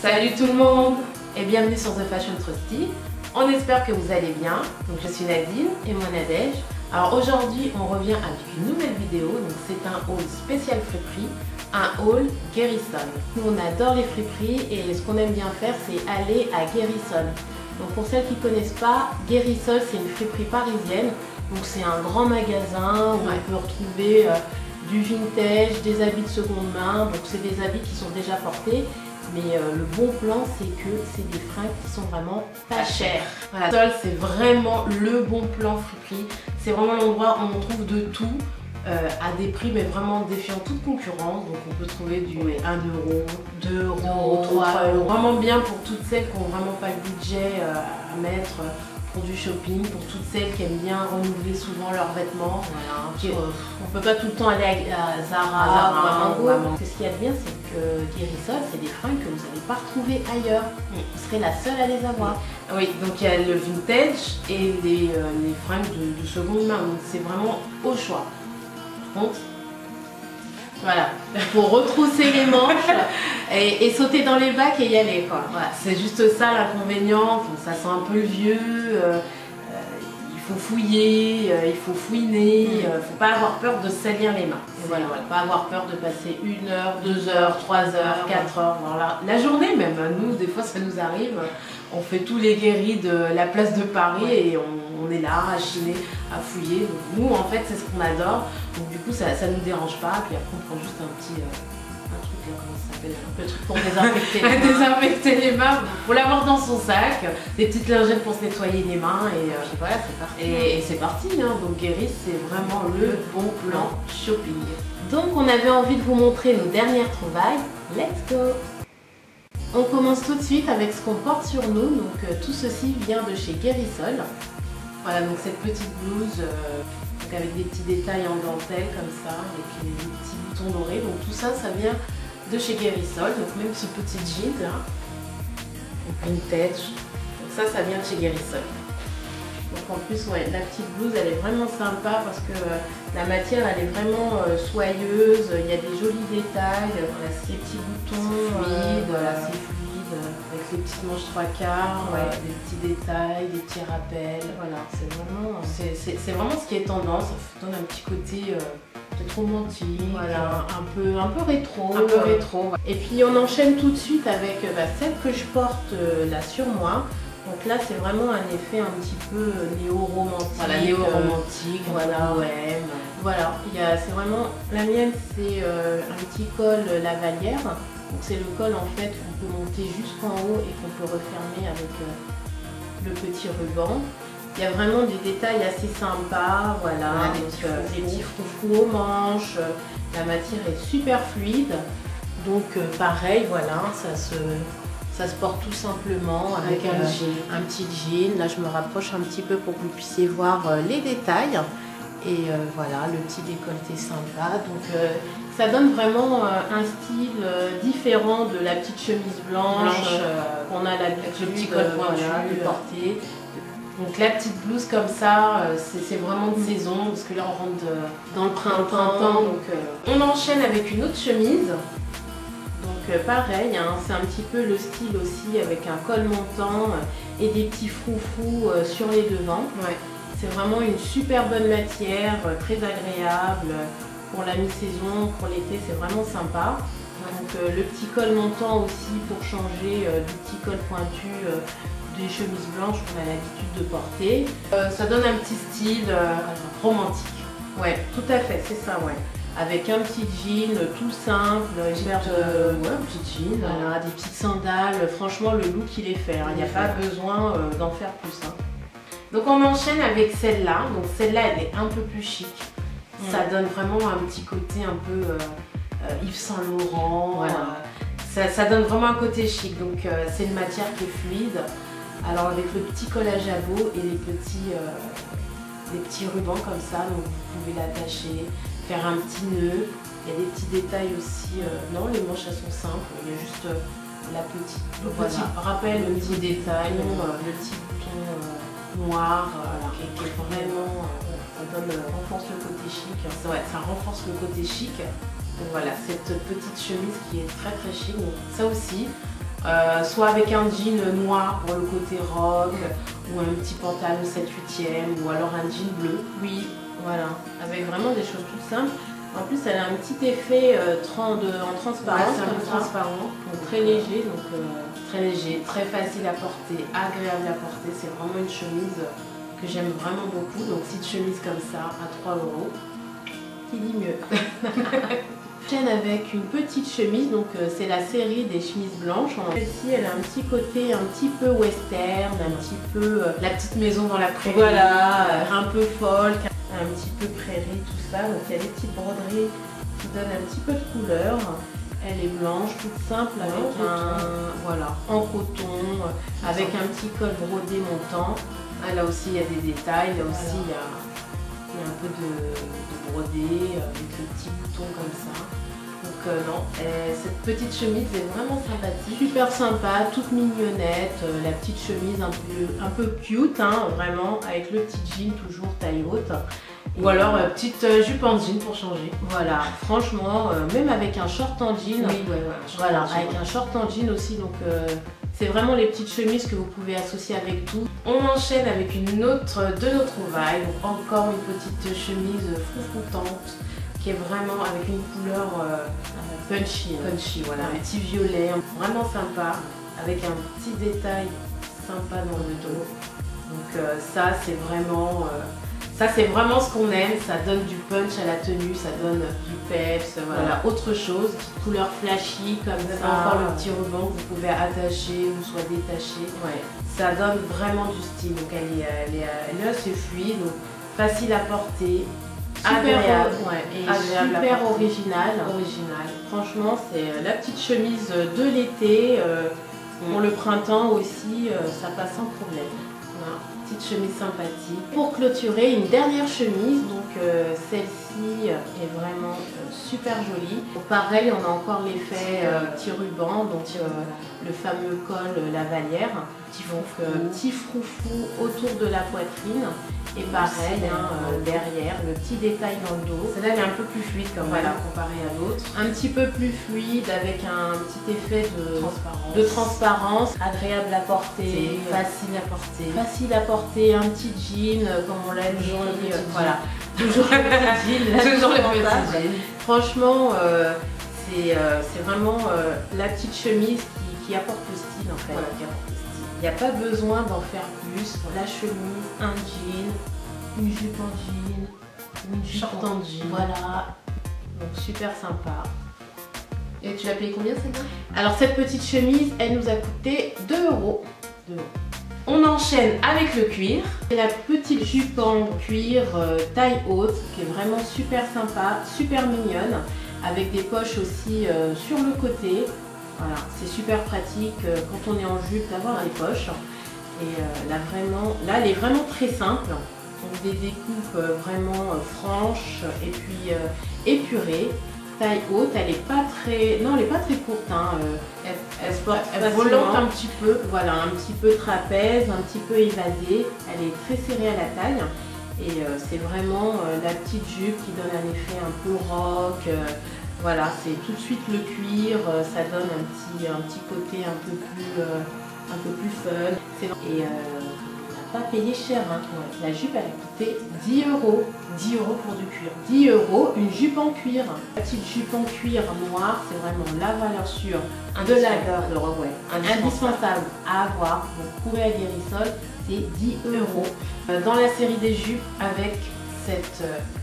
Salut tout le monde et bienvenue sur The Fashion Trusty. On espère que vous allez bien. Donc je suis Nadine et moi Nadège. Alors aujourd'hui on revient avec une nouvelle vidéo. Donc c'est un haul spécial friperie, un haul Guérissol. Nous on adore les friperies et ce qu'on aime bien faire c'est aller à Guérissol. Donc pour celles qui ne connaissent pas, Guérissol c'est une friperie parisienne. Donc c'est un grand magasin où on peut retrouver du vintage, des habits de seconde main. Donc c'est des habits qui sont déjà portés. Mais le bon plan, c'est que c'est des fringues qui sont vraiment pas chères. Voilà, Guérissol, c'est vraiment le bon plan friperie. C'est vraiment l'endroit où on trouve de tout à des prix mais vraiment défiant toute concurrence. Donc on peut trouver du 1 euro, 2 euros, 3 euros. Vraiment bien pour toutes celles qui n'ont vraiment pas le budget à mettre pour du shopping, pour toutes celles qui aiment bien renouveler souvent leurs vêtements. Voilà, on peut pas tout le temps aller à Zara, vraiment. Ce qu'il y a de bien, c'est que Guérissol, c'est des fringues que vous n'allez pas retrouver ailleurs. Vous serez la seule à les avoir. Oui, donc il y a le vintage et les fringues de seconde main. Donc c'est vraiment au choix. Donc, voilà, il faut retrousser les manches et sauter dans les bacs et y aller, quoi. Voilà, c'est juste ça l'inconvénient. Ça sent un peu vieux, il faut fouiller, il faut fouiner, il ne faut pas avoir peur de salir les mains. Et voilà, pas avoir peur de passer 1 heure, 2 heures, 3 heures, 4 heures, voilà. La journée même. Nous, des fois, ça nous arrive. On fait tous les guéris de la place de Paris et on est là à chiner, à fouiller. Donc, nous, en fait, c'est ce qu'on adore. Donc, du coup, ça ne nous dérange pas. Puis après, on prend juste un truc là, comment ça s'appelle, un peu de truc pour désinfecter les mains, pour l'avoir dans son sac, des petites lingettes pour se nettoyer les mains et voilà, c'est parti. Et c'est parti, hein. Donc Guéris, c'est vraiment le bon plan shopping. Donc on avait envie de vous montrer nos dernières trouvailles. Let's go! On commence tout de suite avec ce qu'on porte sur nous. Donc tout ceci vient de chez Guérissol. Voilà, donc cette petite blouse avec des petits détails en dentelle comme ça, avec des petits boutons dorés. Donc tout ça, ça vient de chez Guérissol. Donc même ce petit jean là, vintage. Donc ça vient de chez Guérissol. Donc en plus, ouais, la petite blouse, elle est vraiment sympa parce que la matière, elle est vraiment soyeuse. Il y a des jolis détails. Voilà, ces petits boutons fluides, voilà, c'est fluide. Avec les petites manches 3/4, des petits détails, des petits rappels. Voilà, c'est vraiment ce qui est tendance. Ça donne un petit côté peut-être romantique, voilà, un peu rétro. Et puis on enchaîne tout de suite avec celle que je porte là sur moi. Donc là, c'est vraiment un effet un petit peu néo-romantique. Voilà, néo-romantique, voilà. Ouais. Voilà, c'est vraiment... La mienne, c'est un petit col lavalière. Donc c'est le col, en fait, qu'on peut monter jusqu'en haut et qu'on peut refermer avec le petit ruban. Il y a vraiment des détails assez sympas, voilà. Des petits froufrous aux manches. La matière est super fluide. Donc pareil, voilà, ça se porte tout simplement avec un petit jean. Là, je me rapproche un petit peu pour que vous puissiez voir les détails. Et voilà, le petit décolleté sympa. Donc, ça donne vraiment un style différent de la petite chemise blanche qu'on a l'habitude, le petit col pointu de porter. Donc, la petite blouse comme ça, c'est vraiment de saison parce que là, on rentre dans le printemps. Donc, on enchaîne avec une autre chemise. Donc pareil, hein, c'est un petit peu le style aussi avec un col montant et des petits froufrous sur les devants. Ouais. C'est vraiment une super bonne matière, très agréable pour la mi-saison, pour l'été, c'est vraiment sympa. Donc le petit col montant aussi pour changer du petit col pointu des chemises blanches qu'on a l'habitude de porter. Ça donne un petit style romantique. Ouais, tout à fait, c'est ça, ouais. Avec un petit jean tout simple, un petit jean, voilà, des petites sandales. Franchement, le look il est fait, il n'y a pas besoin d'en faire plus. Hein. Donc on enchaîne avec celle-là. Donc celle-là, elle est un peu plus chic. Ça donne vraiment un petit côté un peu Yves Saint Laurent. Voilà. Ça donne vraiment un côté chic. Donc c'est une matière qui est fluide. Alors avec le petit col à jabot et les petits rubans comme ça, donc vous pouvez l'attacher. Faire un petit nœud, il y a des petits détails aussi, non les manches elles sont simples, il y a juste le petit rappel, le petit détail, le petit bouton noir qui est vraiment, ça renforce le côté chic, ça renforce le côté chic. Donc voilà, cette petite chemise qui est très très chic, donc ça aussi, soit avec un jean noir pour le côté rock, ou un petit pantalon 7/8e, ou alors un jean bleu. Oui, voilà, avec vraiment des choses toutes simples. En plus, elle a un petit effet en transparence, ouais, un peu transparent, donc très léger, très facile à porter, agréable à porter. C'est vraiment une chemise que j'aime vraiment beaucoup. Donc petite chemise comme ça à 3 €, qui dit mieux. Chaîne avec une petite chemise, donc c'est la série des chemises blanches. Celle-ci, elle a un petit côté un petit peu western, un petit peu la petite maison dans la prairie. Voilà, un peu folk, un petit peu prairie, tout ça. Donc il y a des petites broderies qui donnent un petit peu de couleur. Elle est blanche, toute simple, avec en coton, avec un petit col brodé montant. Ah, là aussi il y a des détails, là aussi il y a un peu de brodé avec le petit bouton comme ça. Donc non, cette petite chemise est vraiment sympathique, super sympa, toute mignonnette, la petite chemise un peu cute, hein, vraiment, avec le petit jean toujours taille haute. Ou alors petite jupe en jean pour changer. Voilà, franchement, même avec un short en jean, oui, voilà, avec un short en jean aussi, donc c'est vraiment les petites chemises que vous pouvez associer avec tout. On enchaîne avec une autre de nos trouvailles, donc encore une petite chemise froufroutante qui est vraiment avec une couleur punchy, voilà, un petit violet, vraiment sympa, avec un petit détail sympa dans le dos. Donc ça c'est vraiment ce qu'on aime, ça donne du punch à la tenue, ça donne du peps, voilà, autre chose, petite couleur flashy comme ça, encore le petit ruban que vous pouvez attacher ou soit détacher, ça donne vraiment du style, donc elle est assez fluide, donc facile à porter, agréable, et agréable super originale. Franchement c'est la petite chemise de l'été, pour le printemps aussi, ça passe sans problème. Voilà. Petite chemise sympathique. Pour clôturer, une dernière chemise, donc celle-ci est vraiment super jolie. Donc, pareil, on a encore l'effet petit ruban, donc le fameux col lavalière, petit froufrou autour de la poitrine. Et pareil, derrière, le petit détail dans le dos. Celle-là, elle est un peu plus fluide quand même, comparée à l'autre. Un petit peu plus fluide, avec un petit effet de transparence, agréable à porter, facile à porter, un petit jean, comme on l'a dit, voilà. Toujours le petit jean. Toujours le petit jean. Franchement, c'est vraiment la petite chemise qui apporte le style en fait. Voilà. Il n'y a pas besoin d'en faire plus. La chemise, un jean, une jupe en jean, une jupe short en jean. Voilà. Donc super sympa. Et tu l'as payé combien celle-là? Alors cette petite chemise, elle nous a coûté 2 €. On enchaîne avec le cuir. C'est la petite jupe en cuir taille haute qui est vraiment super sympa, super mignonne, avec des poches aussi sur le côté. Voilà, c'est super pratique quand on est en jupe d'avoir des poches. Et là elle est vraiment très simple. Donc des découpes vraiment franches et puis épurées. Taille haute, elle est pas très, non, elle est pas très courte. Hein. Elle volante un petit peu, voilà, un petit peu trapèze, un petit peu évasée. Elle est très serrée à la taille. Et c'est vraiment la petite jupe qui donne un effet un peu rock. Voilà, c'est tout de suite le cuir, ça donne un petit côté un peu plus fun. Et on n'a pas payé cher, hein. La jupe elle a coûté 10 €. 10 € pour du cuir. 10 €, une jupe en cuir. La petite jupe en cuir noire, c'est vraiment la valeur sûre de la garde-robe, indispensable à avoir. Donc pour à Guérissol, c'est 10 €. Dans la série des jupes, avec cette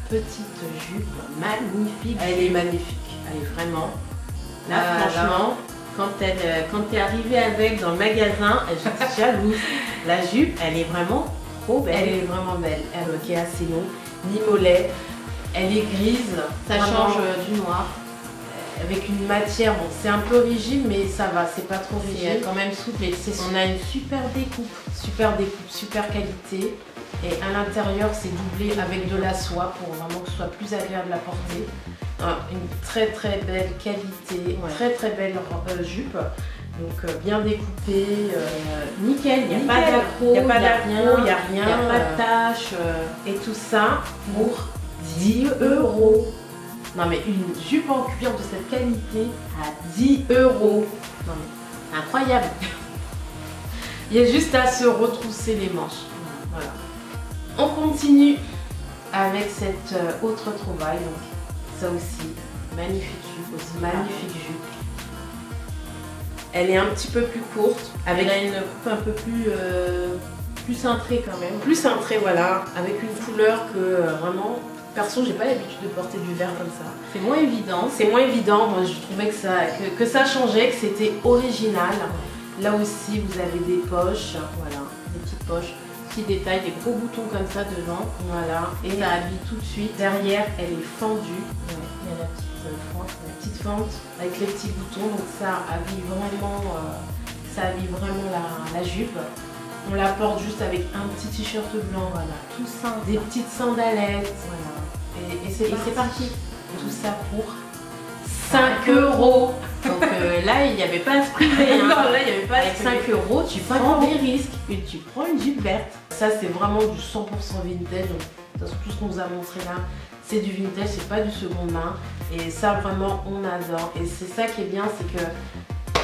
petite jupe magnifique. Elle est magnifique. Elle est vraiment. Là, franchement, quand tu es arrivée avec dans le magasin, j'étais jalouse. La jupe, elle est vraiment trop belle. Elle est vraiment belle. Elle qui est assez longue, mi-mollet. Elle est grise, ça change du noir. Avec une matière, bon, c'est un peu rigide, mais ça va, c'est pas trop rigide. C'est quand même souple. On a une super découpe, super qualité. Et à l'intérieur, c'est doublé avec de la soie pour vraiment que ce soit plus agréable à porter. Une très belle qualité, très belle jupe. Donc bien découpée, nickel, il n'y a pas d'accro, il n'y a rien, pas de tâche. Et tout ça pour 10 €. Non mais une jupe en cuir de cette qualité à 10 €. Non mais incroyable. Il y a juste à se retrousser les manches. Voilà. On continue avec cette autre trouvaille. Donc, ça aussi, magnifique jupe aussi, magnifique jupe. Elle est un petit peu plus courte, avec une coupe un peu plus cintrée quand même. Plus cintrée, voilà, avec une couleur que vraiment, perso, j'ai pas l'habitude de porter du vert comme ça. C'est moins évident. C'est moins évident. Moi, je trouvais que ça changeait, que c'était original. Là aussi, vous avez des poches, voilà, des petites poches, petits détails, des gros boutons comme ça devant, voilà, et ça habille tout de suite. Derrière, elle est fendue, ouais, il y a la petite fente avec les petits boutons, donc ça habille vraiment la jupe. On la porte juste avec un petit t-shirt blanc, voilà, tout simple, des petites sandalettes, voilà, et c'est parti. Tout ça pour 5 €. Donc là, il n'y avait pas à se priver. Hein. Non, là, il n'y avait pas à se priver. Avec 5 €, tu prends des risques et tu prends une jupe verte. Ça, c'est vraiment du 100% vintage. Donc, tout ce qu'on vous a montré là, c'est du vintage, c'est pas du seconde main. Et ça, vraiment, on adore. Et c'est ça qui est bien, c'est que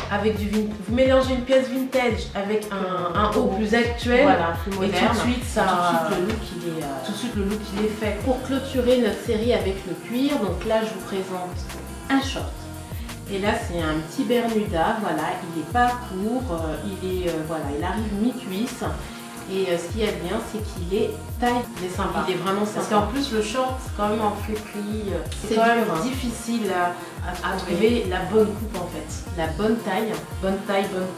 avec du vintage, vous mélangez une pièce vintage avec un haut plus actuel, voilà, plus moderne, et tout de suite, tout de suite le look il est fait. Pour clôturer notre série avec le cuir, donc là, je vous présente un short. Et là, c'est un petit Bermuda, voilà, il n'est pas court, voilà, il arrive mi-cuisse. Et ce qu'il y a de bien, c'est qu'il est taille, il est sympa. Il est vraiment sympa. Parce qu'en plus, le short, c'est quand même en flétrie, c'est quand même difficile à trouver la bonne coupe en fait. La bonne taille, bonne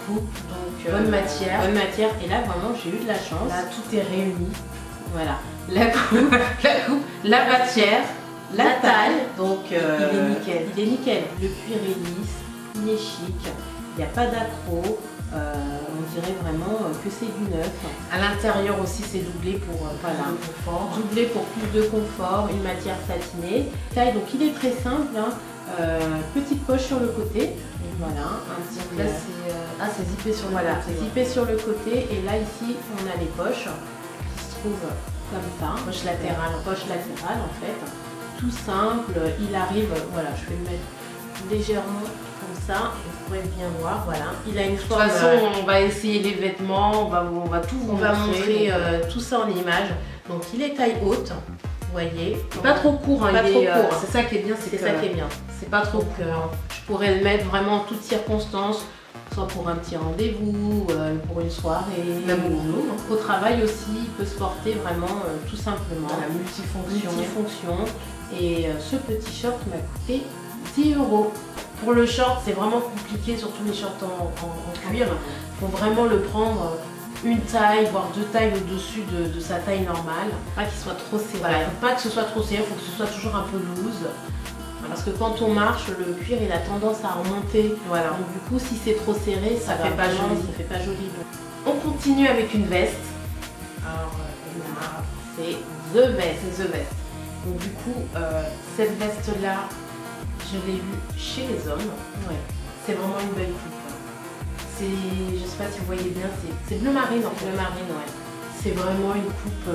coupe, donc bonne matière. Bonne matière. Et là, vraiment, j'ai eu de la chance. Là, tout est réuni. Voilà, la coupe, la matière. La taille, donc il est nickel. Il est nickel. Le cuir est lisse, il est chic, il n'y a pas d'accro. On dirait vraiment que c'est du neuf. À l'intérieur aussi, c'est doublé pour voilà, confort. Doublé pour plus de confort, une matière satinée. Taille, donc il est très simple. Hein. Petite poche sur le côté. Et voilà, un petit. Là, c'est zippé sur le côté. C'est zippé sur le côté. Et là, ici, on a les poches qui se trouvent comme ça. Poche latérale en fait. Tout simple, il arrive, voilà, je vais le mettre légèrement comme ça, et vous pourrez bien voir, voilà. Il a une forme. De toute façon, on va essayer les vêtements, on va tout vous montrer, tout ça en image. Donc il est taille haute, vous voyez. Pas trop court, hein, c'est ça qui est bien, c'est pas trop court. Je pourrais le mettre vraiment en toutes circonstances, soit pour un petit rendez-vous, pour une soirée, même au boulot. Au travail aussi, il peut se porter vraiment tout simplement. La multifonction. Et ce petit short m'a coûté 10 €. Pour le short, c'est vraiment compliqué, surtout les shorts en cuir. Il faut vraiment le prendre une taille, voire 2 tailles au-dessus de sa taille normale. Pas qu'il soit trop serré. Voilà, il ne faut pas que ce soit trop serré, il faut que ce soit toujours un peu loose. Parce que quand on marche, le cuir il a tendance à remonter. Voilà. Donc du coup, si c'est trop serré, ça fait pas joli. On continue avec une veste. Alors c'est The Vest. Donc du coup, cette veste-là, je l'ai vue chez les hommes. Ouais. C'est vraiment une belle coupe. Je sais pas si vous voyez bien, c'est bleu marine en fait. Bleu marine, ouais. C'est vraiment une coupe.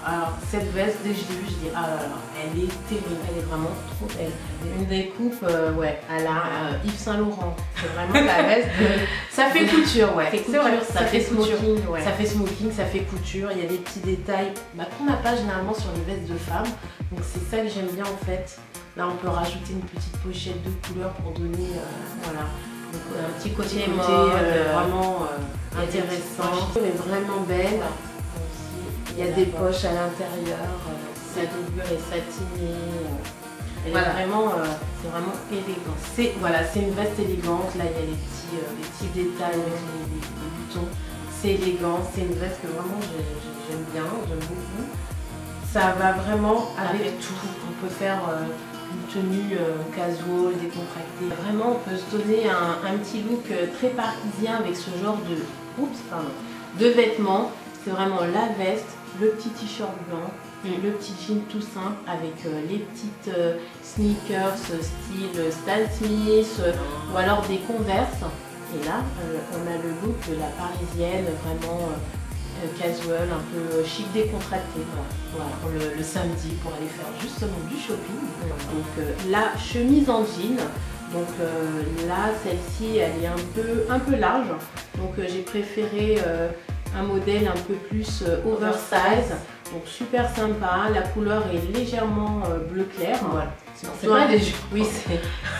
Alors cette veste, dès que je l'ai vue, je dis ah là là, elle est terrible, elle est vraiment trop belle. Une des coupes, ouais, à la Yves Saint Laurent. C'est vraiment la veste. Ça fait couture, ouais. Ça fait smoking, ouais. Ça fait smoking, ça fait couture. Il y a des petits détails qu'on n'a pas généralement sur les vestes de femmes. Donc c'est ça que j'aime bien en fait. Là, on peut rajouter une petite pochette de couleur pour donner, voilà. Donc, un petit côté vraiment intéressant, mais vraiment belle. Il y a des poches à l'intérieur, sa doublure est satinée. Voilà. C'est vraiment élégant. C'est une veste élégante. Là, il y a les petits détails avec les boutons. C'est élégant. C'est une veste que vraiment j'aime bien, j'aime beaucoup. Ça va vraiment avec tout. On peut faire une tenue casual, décontractée. Vraiment, on peut se donner un petit look très parisien avec ce genre de vêtements. C'est vraiment la veste, le petit t-shirt blanc, le petit jean tout simple avec les petites sneakers style Stan Smith ou alors des Converse. Et là, on a le look de la parisienne, vraiment casual, un peu chic décontracté. Voilà. Le samedi pour aller faire justement du shopping. Donc la chemise en jean. Donc là, celle-ci, elle est un peu large. Donc j'ai préféré un modèle un peu plus oversize. Donc super sympa. La couleur est légèrement bleu clair. Voilà. C'est pas des... Oui,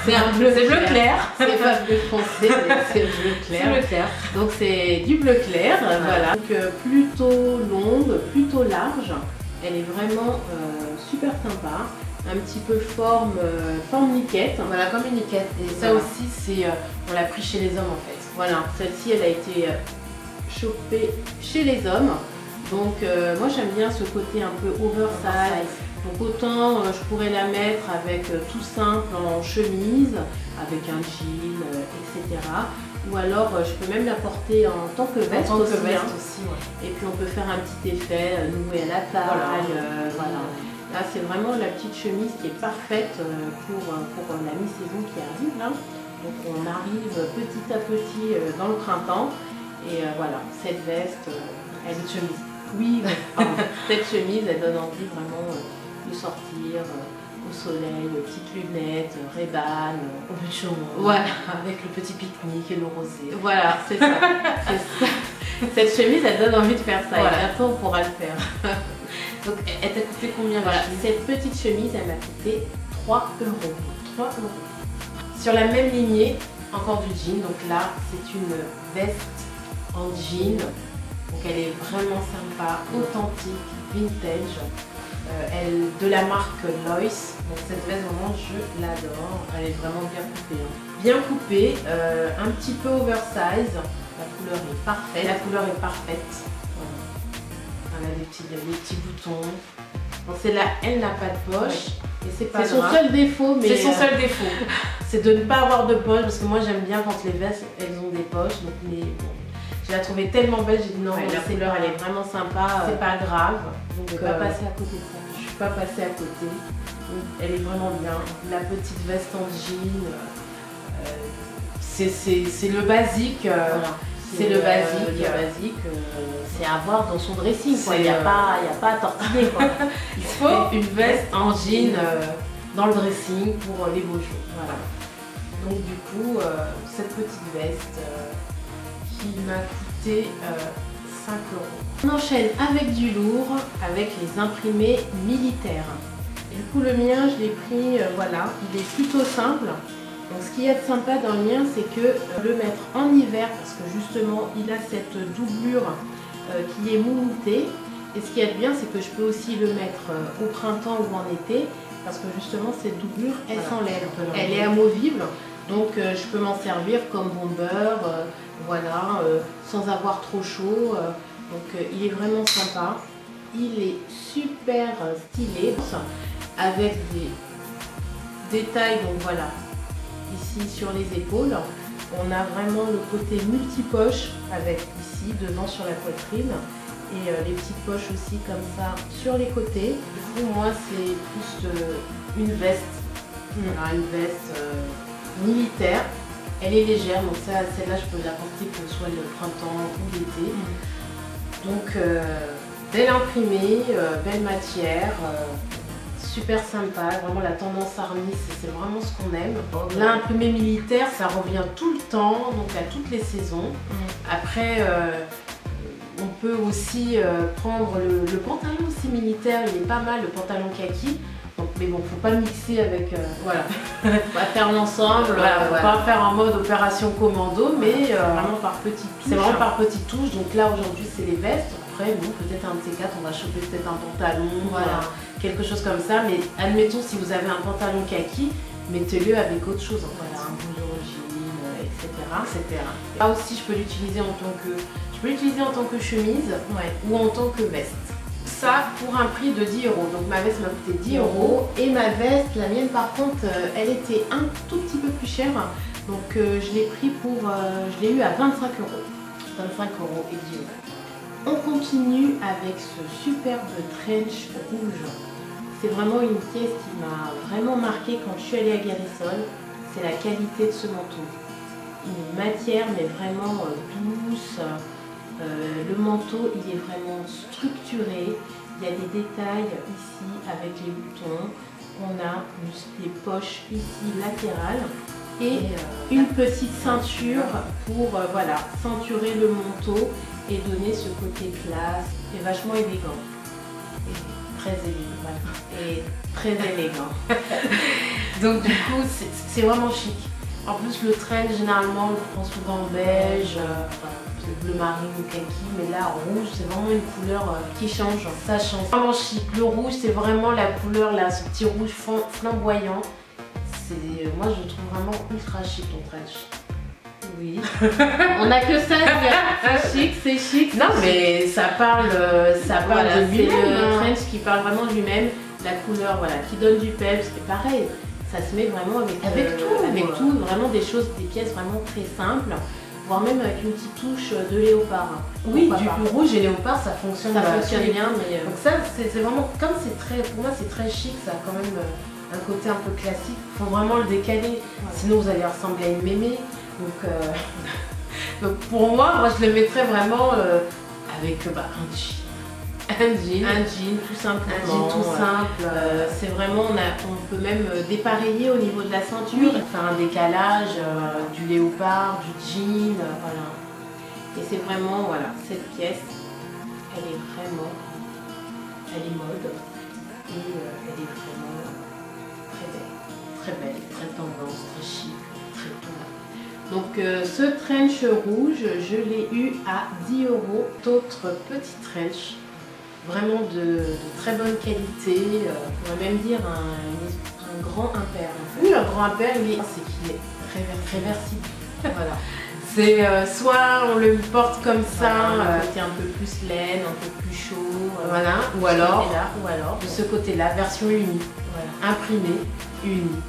c'est un bleu clair. C'est pas bleu foncé, mais c'est bleu clair. Donc c'est du bleu clair. Voilà. Donc plutôt longue, plutôt large. Elle est vraiment super sympa. Un petit peu forme niquette. Voilà, comme une niquette. Et ça voilà. aussi, c'est on l'a pris chez les hommes en fait. Voilà, celle-ci, elle a été chopée chez les hommes. Donc moi, j'aime bien ce côté un peu oversize. Donc autant je pourrais la mettre avec tout simple en chemise, avec un jean, etc. Ou alors je peux même la porter en tant que veste aussi. Ouais. Et puis on peut faire un petit effet noué à la taille. Voilà. Là, c'est vraiment la petite chemise qui est parfaite pour la mi-saison qui arrive là. Donc on arrive petit à petit dans le printemps. Et voilà, cette veste, cette chemise. Oui, cette chemise, elle donne envie vraiment de sortir au soleil, petites lunettes, Ray-Ban. Au bout de chaud. Voilà. Avec le petit pique-nique et le rosé. Voilà, c'est ça. Cette chemise, elle donne envie de faire ça. Voilà. Et bientôt, on pourra le faire. Donc, elle t'a coûté combien? Voilà, cette petite chemise, elle m'a coûté 3 €. 3 €. Sur la même lignée, encore du jean. Donc là, c'est une veste en jean. Donc elle est vraiment sympa, authentique, vintage. Elle, de la marque Lois. Donc cette veste, vraiment, je l'adore. Elle est vraiment bien coupée. Bien coupée, un petit peu oversize. La couleur est parfaite. La couleur est parfaite. Elle a des petits boutons. Bon, celle-là, elle n'a pas de poche. Et c'est pas grave. C'est son seul défaut. C'est son seul défaut. C'est de ne pas avoir de poche. Parce que moi, j'aime bien quand les vestes, elles ont des poches. Donc, mais bon, je la trouvais tellement belle. J'ai dit non, la couleur, elle est vraiment sympa. C'est pas grave. Donc, je ne vais pas passer à côté de ça. Je suis pas passée à côté. Donc, elle est vraiment bien. La petite veste en jean. C'est le basique. Voilà. C'est le basique. C'est à avoir dans son dressing. Il n'y a pas à tortiller. Il faut une veste en jean dans le dressing pour les beaux jours. Voilà. Donc du coup, cette petite veste qui m'a coûté 5 €. On enchaîne avec du lourd, avec les imprimés militaires. Et du coup, le mien, je l'ai pris, voilà, il est plutôt simple. Donc ce qu'il y a de sympa dans le mien, c'est que le mettre en hiver, parce que justement il a cette doublure qui est moumoutée. Et ce qu'il y a de bien, c'est que je peux aussi le mettre au printemps ou en été, parce que justement cette doublure, elle s'enlève, elle est amovible. Donc je peux m'en servir comme bomber, voilà, sans avoir trop chaud. Donc il est vraiment sympa. Il est super stylé, avec des détails, donc voilà. Ici sur les épaules, on a vraiment le côté multipoche avec ici devant sur la poitrine et les petites poches aussi comme ça sur les côtés. Du coup, moi c'est plus une veste, voilà, une veste militaire. Elle est légère, donc ça, celle-là je peux la porter que ce soit le printemps ou l'été. Donc belle imprimée, belle matière. Super sympa, vraiment la tendance army, c'est vraiment ce qu'on aime. L'imprimé militaire, ça revient tout le temps, donc à toutes les saisons. Après, on peut aussi prendre le pantalon aussi militaire, il est pas mal, le pantalon kaki. Donc, mais bon, faut pas mixer avec. Voilà, on va faire l'ensemble, voilà, on va faire en mode opération commando, mais vraiment par petites touches. C'est vraiment par petites touches. Donc là aujourd'hui c'est les vestes. Après, bon, peut-être un de ces quatre, on va choper peut-être un pantalon, voilà, quelque chose comme ça. Mais admettons, si vous avez un pantalon kaki, mettez-le avec autre chose, en fait. Voilà, un blouson jean, etc. Là aussi, je peux l'utiliser en tant que chemise, ou en tant que veste. Ça pour un prix de 10 €. Donc ma veste m'a coûté 10 €. Et ma veste, la mienne par contre, elle était un tout petit peu plus chère. Donc je l'ai pris pour, je l'ai eu à 25 €. 25 € et 10 €. On continue avec ce superbe trench rouge. C'est vraiment une pièce qui m'a vraiment marqué quand je suis allée à Guérissol. C'est la qualité de ce manteau. Une matière mais vraiment douce. Le manteau il est vraiment structuré. Il y a des détails ici avec les boutons. On a des poches ici latérales. et une petite ceinture pour voilà, ceinturer le manteau et donner ce côté classe et vachement élégant. Et très élégant. Voilà. Et très élégant. Donc du coup, c'est vraiment chic. En plus, le trend, généralement, on le prend souvent en beige, bleu marine ou kaki, mais là, rouge, c'est vraiment une couleur qui change. Ça change. Vraiment chic. Le rouge, c'est vraiment la couleur, là, ce petit rouge flamboyant. Moi, je trouve vraiment ultra chic ton trench. Oui. On n'a que ça à dire. C'est chic. Non, mais ça parle voilà, de lui-même. C'est le trench qui parle vraiment de lui-même. La couleur, voilà, qui donne du peps. C'est pareil. Ça se met vraiment avec tout, vraiment des pièces vraiment très simples, voire même avec une petite touche de léopard. Oui, du coup rouge et léopard, ça fonctionne bien. Mais donc ça, c'est vraiment, comme c'est très, pour moi c'est très chic, ça a quand même un côté un peu classique. Faut vraiment le décaler, ouais. Sinon vous allez ressembler à une mémé. Donc pour moi, je le mettrais vraiment avec un jean tout simplement. Un jean tout simple. C'est vraiment, on peut même dépareiller au niveau de la ceinture, faire un décalage du léopard, du jean, voilà. Et c'est vraiment, voilà, cette pièce, elle est mode et elle est vraiment très belle, très tendance, très chic, très tout. Donc ce trench rouge, je l'ai eu à 10 €. D'autres petits trench. Vraiment de très bonne qualité, on pourrait même dire un grand impair. En fait. Oui, un grand impair, c'est qu'il est réversible. Voilà. C'est soit on le porte comme ça, un côté un peu plus laine, un peu plus chaud. Voilà, ou alors de ce côté-là, version unie, voilà. Imprimée, unie.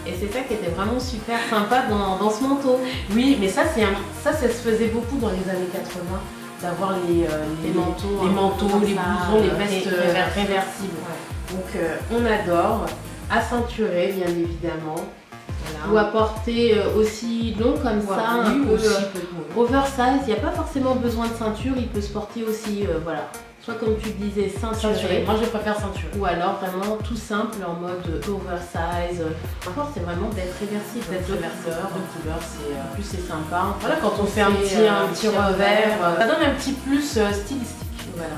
Et c'est ça qui était vraiment super sympa dans ce manteau. Oui, mais ça se faisait beaucoup dans les années 80. D'avoir les manteaux, les blousons, les vestes réversibles. Ouais. Donc on adore, à ceinturer bien évidemment, voilà. Ou à porter aussi long comme ça, un peu oversize. Il n'y a pas forcément besoin de ceinture, il peut se porter aussi, voilà. Soit comme tu disais, ceinturé. Moi je préfère ceinture. Ou alors vraiment tout simple en mode oversize. Encore c'est vraiment d'être réversible, d'être réverseur. De couleur, plus c'est sympa. Voilà, quand on fait un petit revers, ça donne un petit plus stylistique. Voilà.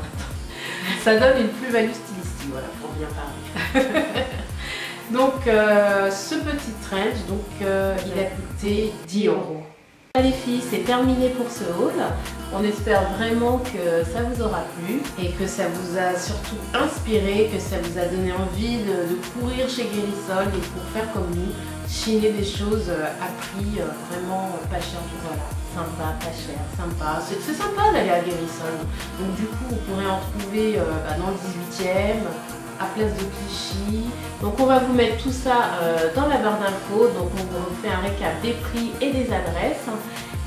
Ça donne une plus-value stylistique, voilà, pour bien parler. Donc ce petit trench, il a coûté 10 €. Les filles, c'est terminé pour ce haul. On espère vraiment que ça vous aura plu et que ça vous a surtout inspiré, que ça vous a donné envie de courir chez Guérissol et pour faire comme nous, chiner des choses à prix vraiment pas cher. Voilà, sympa, pas cher, sympa. C'est sympa d'aller à Guérissol. Donc du coup, vous pourrez en trouver dans le 18e. À Place de Clichy. Donc on va vous mettre tout ça dans la barre d'infos. Donc on vous fait un récap des prix et des adresses.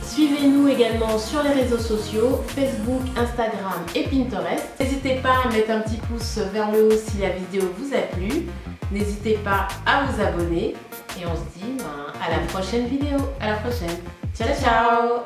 Suivez-nous également sur les réseaux sociaux, Facebook, Instagram et Pinterest. N'hésitez pas à mettre un petit pouce vers le haut si la vidéo vous a plu. N'hésitez pas à vous abonner. Et on se dit à la prochaine vidéo. À la prochaine. Ciao, ciao.